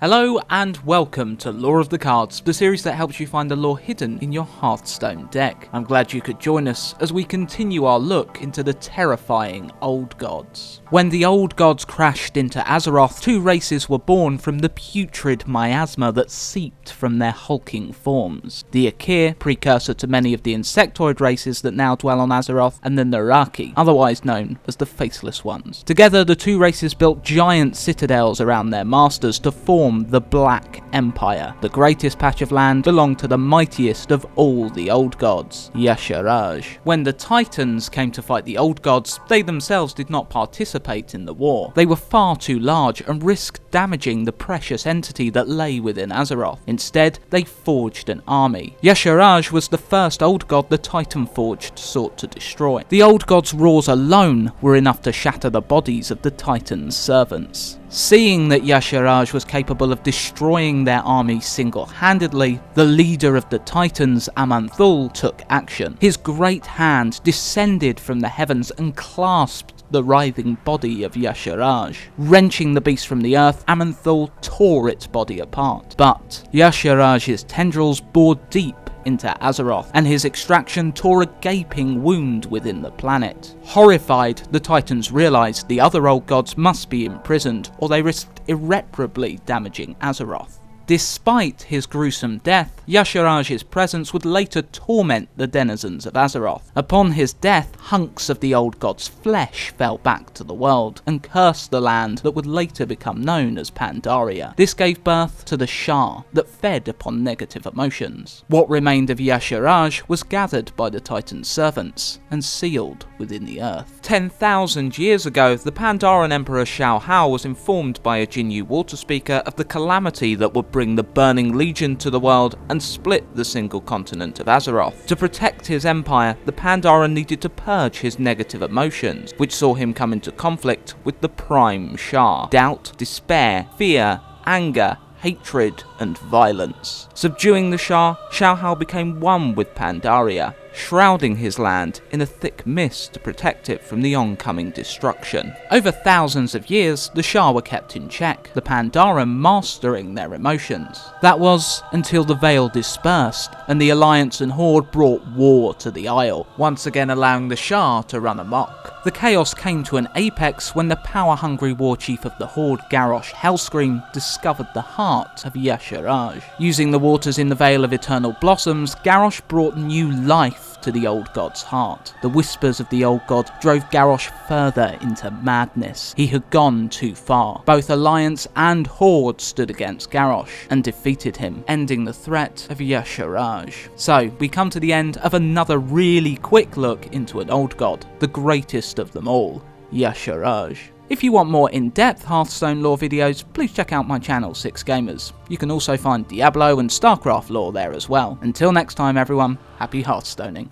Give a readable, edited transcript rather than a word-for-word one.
Hello and welcome to Lore of the Cards, the series that helps you find the lore hidden in your Hearthstone deck. I'm glad you could join us as we continue our look into the terrifying Old Gods. When the Old Gods crashed into Azeroth, two races were born from the putrid miasma that seeped from their hulking forms. The Akir, precursor to many of the insectoid races that now dwell on Azeroth, and the Naraki, otherwise known as the Faceless Ones. Together, the two races built giant citadels around their masters to form the Black Empire. The greatest patch of land belonged to the mightiest of all the Old Gods, Y'Shaarj. When the Titans came to fight the Old Gods, they themselves did not participate in the war. They were far too large and risked damaging the precious entity that lay within Azeroth. Instead, they forged an army. Y'Shaarj was the first Old God the Titan Forged sought to destroy. The Old Gods' roars alone were enough to shatter the bodies of the Titan's servants. Seeing that Y'Shaarj was capable of destroying their army single-handedly, the leader of the Titans, Aman'Thul, took action. His great hand descended from the heavens and clasped the writhing body of Y'Shaarj. Wrenching the beast from the earth, Aman'Thul tore its body apart. But Y'Shaarj's tendrils bored deep into Azeroth, and his extraction tore a gaping wound within the planet. Horrified, the Titans realised the other Old Gods must be imprisoned, or they risked irreparably damaging Azeroth. Despite his gruesome death, Y'Shaarj's presence would later torment the denizens of Azeroth. Upon his death, hunks of the Old God's flesh fell back to the world and cursed the land that would later become known as Pandaria. This gave birth to the Shah that fed upon negative emotions. What remained of Y'Shaarj was gathered by the Titan's servants and sealed within the earth. 10,000 years ago, the Pandaren Emperor Shao Hao was informed by a Jinyu water speaker of the calamity that would bring the Burning Legion to the world and split the single continent of Azeroth. To protect his empire, the Pandaren needed to purge his negative emotions, which saw him come into conflict with the Prime Shah. Doubt, despair, fear, anger, hatred, and violence. Subduing the Shah, Shao Hao became one with Pandaria, shrouding his land in a thick mist to protect it from the oncoming destruction. Over thousands of years, the Shah were kept in check, the Pandaren mastering their emotions. That was until the veil dispersed, and the Alliance and Horde brought war to the Isle, once again allowing the Shah to run amok. The chaos came to an apex when the power-hungry war chief of the Horde, Garrosh Hellscream, discovered the heart of Y'Shaarj. Using the waters in the Vale of Eternal Blossoms, Garrosh brought new life to the Old God's heart. The whispers of the Old God drove Garrosh further into madness. He had gone too far. Both Alliance and Horde stood against Garrosh and defeated him, ending the threat of Y'Shaarj. So, we come to the end of another really quick look into an Old God, the greatest of them all, Y'Shaarj. If you want more in-depth Hearthstone lore videos, please check out my channel 6Gamers. You can also find Diablo and StarCraft lore there as well. Until next time everyone, happy Hearthstoning.